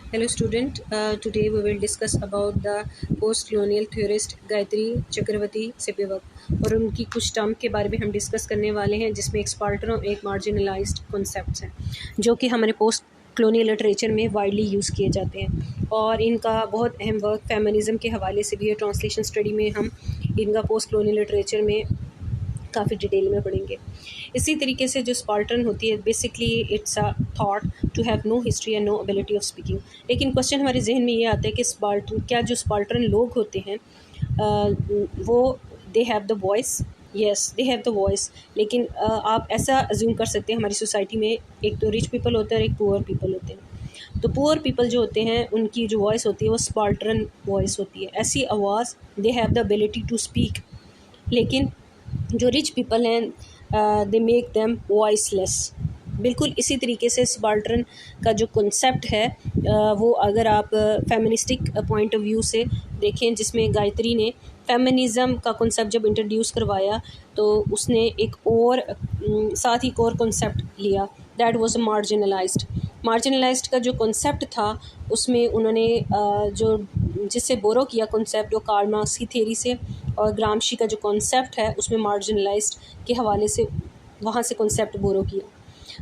Hello student, today we will discuss about the post-colonial theorist Gayatri Chakravorty सेपेवक और उनकी कुछ term के बारे में हम डिस्कस करने वाले हैं, जिसमें एक स्पार्टन और एक मार्जिनलाइज्ड कॉन्सेप्ट्स हैं जो कि हमारे पोस्ट कॉलोनियल लिटरेचर में वाइडली यूज़ किए जाते हैं। और इनका बहुत अहम वर्क फेमिनिज़म के हवाले से भी है। ट्रांसलेशन स्टडी में हम इनका पोस्ट कॉलोनियल लिटरेचर में काफ़ी डिटेल में पढ़ेंगे। इसी तरीके से जो स्पार्टन होती है, basically it's a thought to have no history and no ability of speaking. लेकिन क्वेश्चन हमारे जहन में ये आता है कि जो स्पार्टन लोग होते हैं वो दे have the voice. Yes, they have the voice, लेकिन आप ऐसा अज्यूम कर सकते हैं हमारी सोसाइटी में एक तो रिच पीपल होता है और एक पुअर पीपल होते हैं। तो पुअर पीपल जो होते हैं उनकी जो वॉइस होती है वो स्पार्टन वॉइस होती है, ऐसी आवाज़, they have the ability to speak. लेकिन जो रिच पीपल हैं दे मेक देम वॉइसलेस। बिल्कुल इसी तरीके से सबाल्टर्न का जो कॉन्सेप्ट है वो अगर आप फेमिनिस्टिक पॉइंट ऑफ व्यू से देखें, जिसमें गायत्री ने फेमिनिज़म का कॉन्सेप्ट जब इंट्रोड्यूस करवाया तो उसने एक और साथ ही एक और कॉन्सेप्ट लिया, दैट वाज मार्जिनलाइज्ड का जो कॉन्सेप्ट था उसमें उन्होंने जो जिससे बोरो किया कॉन्सेप्ट वो कार्ल मार्क्स की थ्योरी से, और ग्रामशी का जो कॉन्सेप्ट है उसमें मार्जिनलाइज्ड के हवाले से वहाँ से कॉन्सेप्ट बोरो किया।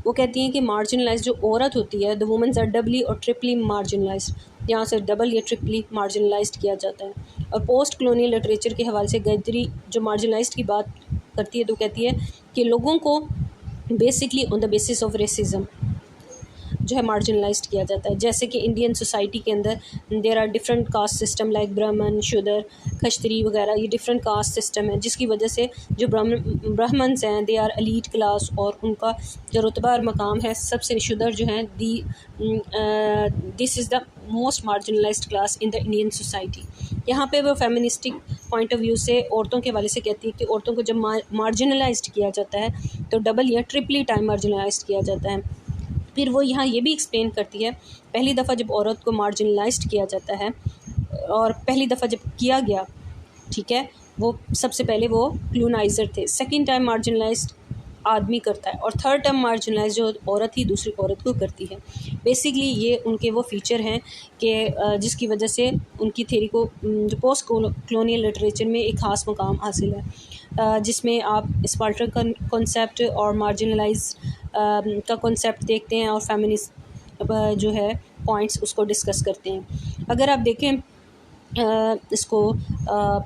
वो कहती हैं कि मार्जिनलाइज्ड जो औरत होती है, द वुमेन्स आर डबली और ट्रिपली मार्जिनलाइज्ड। यहाँ से डबल या ट्रिपली मार्जिनलाइज्ड किया जाता है। और पोस्ट कॉलोनियल लिटरेचर के हवाले से गायत्री जो मार्जिनलाइज्ड की बात करती है तो कहती है कि लोगों को basically on the basis of racism जो है मार्जिनलाइज्ड किया जाता है। जैसे कि इंडियन सोसाइटी के अंदर there are different caste system like Brahmin, Shudra, खश्तरी वगैरह, ये डिफरेंट कास्ट सिस्टम है, जिसकी वजह से जो ब्राह्मण्स हैं दे आर एलीट क्लास और उनका जो रुतबा और मकाम है सबसे शूद्र जो हैं this is the most marginalised class in the Indian society. यहाँ पे वो फेमिनिस्टिक पॉइंट ऑफ व्यू से औरतों के हवाले से कहती है कि औरतों को जब मार्जिनलाइज्ड किया जाता है तो डबल या ट्रिपली टाइम मार्जिनलाइज्ड किया जाता है। फिर वो यहाँ ये भी एक्सप्लेन करती है, पहली दफ़ा जब औरत को मार्जिनलाइज्ड किया जाता है और पहली दफ़ा जब किया गया, ठीक है, वो सबसे पहले वो क्लोनाइज़र थे, सेकंड टाइम मार्जिनलाइज्ड आदमी करता है, और थर्ड टाइम मार्जिनलाइज जो औरत ही दूसरी औरत को करती है। बेसिकली ये उनके वो फीचर हैं कि जिसकी वजह से उनकी थ्योरी को जो पोस्ट कॉलोनियल लिटरेचर में एक ख़ास मुकाम हासिल है, जिसमें आप स्पार्टन का कॉन्सेप्ट और मार्जिनलाइज का कॉन्सेप्ट देखते हैं और फेमिनिस्ट जो है पॉइंट्स उसको डिस्कस करते हैं। अगर आप देखें इसको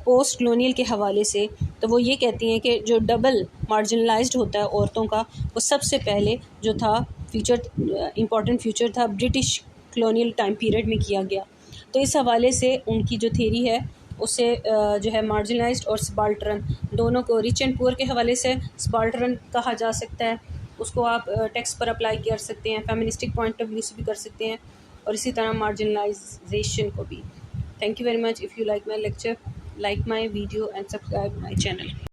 पोस्ट कॉलोनियल के हवाले से, तो वो ये कहती हैं कि जो डबल मार्जिनलाइज्ड होता है औरतों का, वो सबसे पहले जो था फ्यूचर इम्पॉर्टेंट फ्यूचर था ब्रिटिश कॉलोनियल टाइम पीरियड में किया गया। तो इस हवाले से उनकी जो थ्योरी है उससे जो है मार्जिनलाइज्ड और सबाल्टर्न दोनों को, रिच एंड पुअर के हवाले से सबाल्टर्न कहा जा सकता है, उसको आप टेक्स्ट पर अप्लाई कर सकते हैं, फेमिनिस्टिक पॉइंट ऑफ व्यू से भी कर सकते हैं, और इसी तरह मार्जिनलाइजेशन को भी। Thank you very much. If you like my lecture, like my video and subscribe my channel.